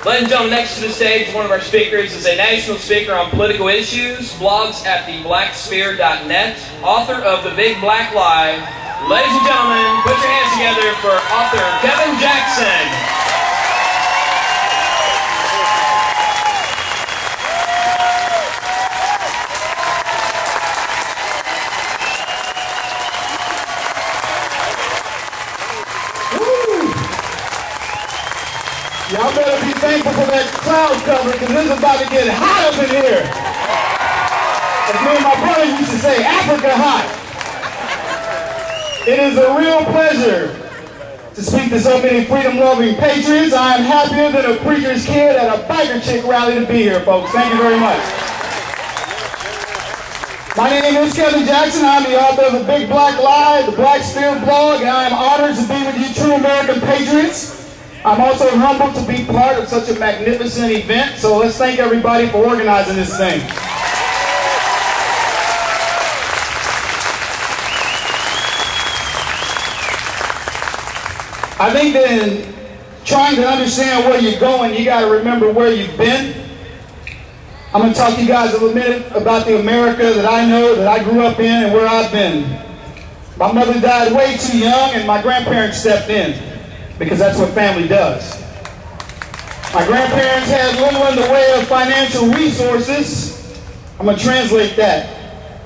Ladies and gentlemen, next to the stage, one of our speakers is a national speaker on political issues, blogs at theblacksphere.net, author of The Big Black Lie. Ladies and gentlemen, put your hands together for author Kevin Jackson. Y'all better be thankful for that cloud cover, because this is about to get hot up in here. As me and my brother used to say, Africa hot. It is a real pleasure to speak to so many freedom-loving patriots. I am happier than a preacher's kid at a biker chick rally to be here, folks. Thank you very much. My name is Kevin Jackson. I'm the author of The Big Black Lie, the Black Sphere blog, and I am honored to be with you true American patriots. I'm also humbled to be part of such a magnificent event, so let's thank everybody for organizing this thing. I think that in trying to understand where you're going, you got to remember where you've been. I'm going to talk to you guys a minute about the America that I know, that I grew up in, and where I've been. My mother died way too young, and my grandparents stepped in, because that's what family does. My grandparents had little in the way of financial resources. I'm going to translate that.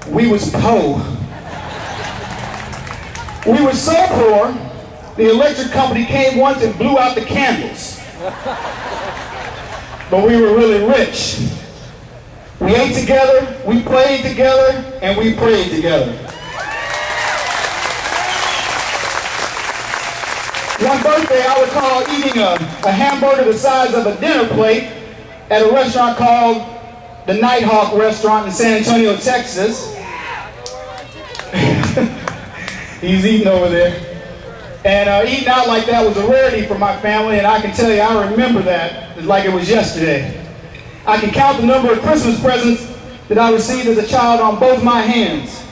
We was poor. We were so poor, the electric company came once and blew out the candles. But we were really rich. We ate together, we played together, and we prayed together. One birthday, I recall eating a hamburger the size of a dinner plate at a restaurant called the Nighthawk Restaurant in San Antonio, Texas. He's eating over there. And eating out like that was a rarity for my family, and I can tell you, I remember that like it was yesterday. I can count the number of Christmas presents that I received as a child on both my hands.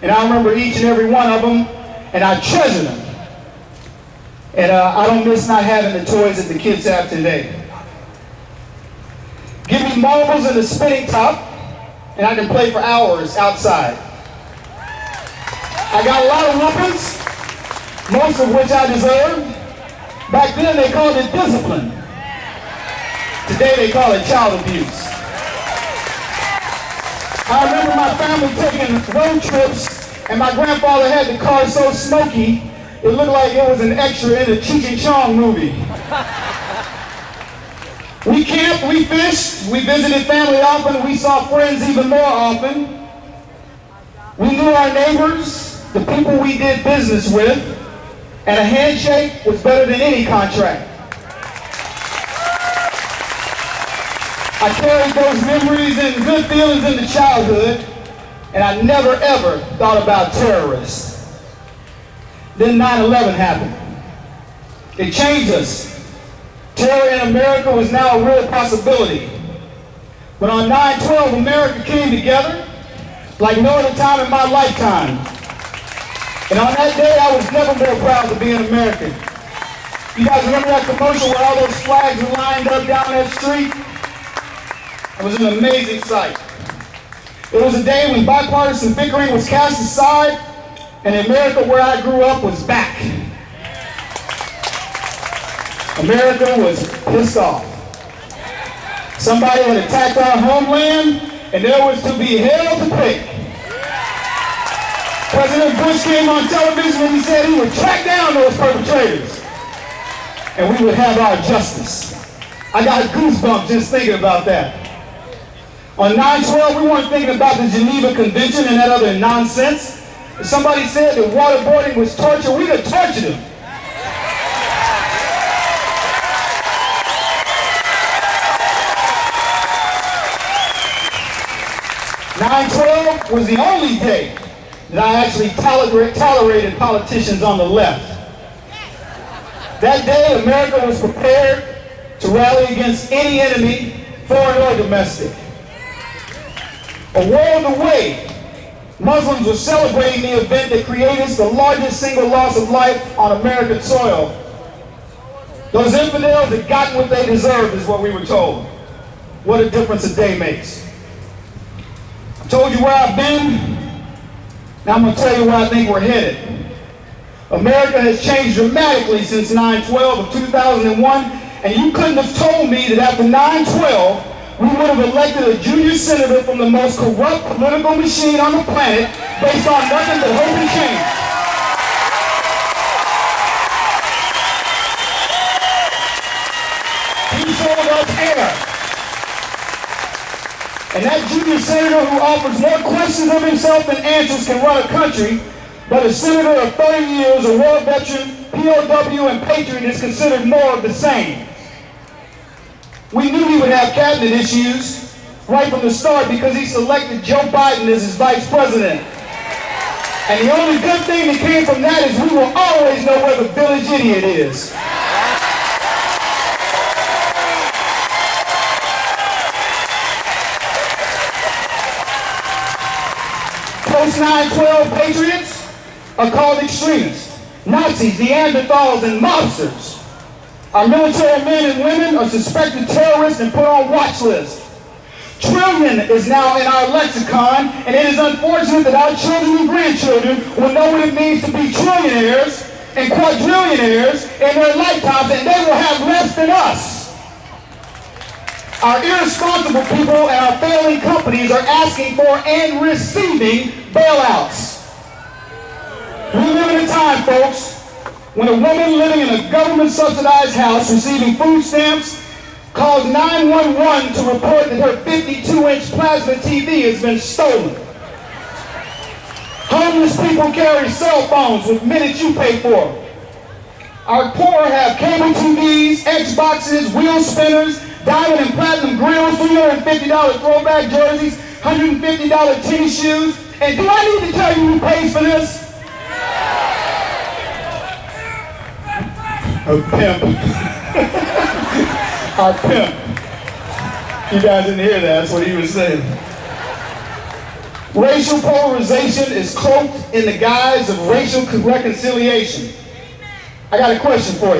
And I remember each and every one of them, and I treasure them. And I don't miss not having the toys that the kids have today. Give me marbles and a spinning top, and I can play for hours outside. I got a lot of whoopings, most of which I deserved. Back then they called it discipline. Today they call it child abuse. I remember my family taking road trips, and my grandfather had the car so smoky, it looked like it was an extra in a Cheech and Chong movie. We camped, we fished, we visited family often, we saw friends even more often. We knew our neighbors, the people we did business with, and a handshake was better than any contract. I carried those memories and good feelings into childhood, and I never ever thought about terrorists. Then 9/11 happened. It changed us. Terror in America was now a real possibility. But on 9/12, America came together like no other time in my lifetime. And on that day, I was never more proud to be an American. You guys remember that commercial where all those flags were lined up down that street? It was an amazing sight. It was a day when bipartisan bickering was cast aside, and America, where I grew up, was back. America was pissed off. Somebody had attacked our homeland, and there was to be hell to pay. President Bush came on television and he said he would track down those perpetrators, and we would have our justice. I got goosebumps just thinking about that. On 9/12, we weren't thinking about the Geneva Convention and that other nonsense. If somebody said that waterboarding was torture, we'd have tortured him. "9/12 was the only day that I actually tolerated politicians on the left. That day, America was prepared to rally against any enemy, foreign or domestic. A world away, Muslims were celebrating the event that created the largest single loss of life on American soil. Those infidels had gotten what they deserved is what we were told. What a difference a day makes. I told you where I've been. Now I'm going to tell you where I think we're headed. America has changed dramatically since 9/12 of 2001, and you couldn't have told me that after 9/12 we would have elected a junior senator from the most corrupt political machine on the planet based on nothing but hope and change. He sold us air. And that junior senator who offers more questions of himself than answers can run a country, but a senator of 30 years, a war veteran, POW, and patriot is considered more of the same. We knew he would have cabinet issues right from the start because he selected Joe Biden as his vice president. And the only good thing that came from that is we will always know where the village idiot is. Post 9/12 patriots are called extremists, Nazis, Neanderthals, and mobsters. Our military men and women are suspected terrorists and put on watch lists. Trillion is now in our lexicon, and it is unfortunate that our children and grandchildren will know what it means to be trillionaires and quadrillionaires in their lifetimes, and they will have less than us. Our irresponsible people and our failing companies are asking for and receiving bailouts. We live in a time, folks, when a woman living in a government-subsidized house receiving food stamps calls 911 to report that her 52-inch plasma TV has been stolen. Homeless people carry cell phones with minutes you pay for. Our poor have cable TVs, Xboxes, wheel spinners, diamond and platinum grills, $350 throwback jerseys, $150 tennis shoes. And do I need to tell you who pays for this? A pimp. Our pimp. You guys didn't hear that, that's what he was saying. Racial polarization is cloaked in the guise of racial reconciliation. I got a question for you.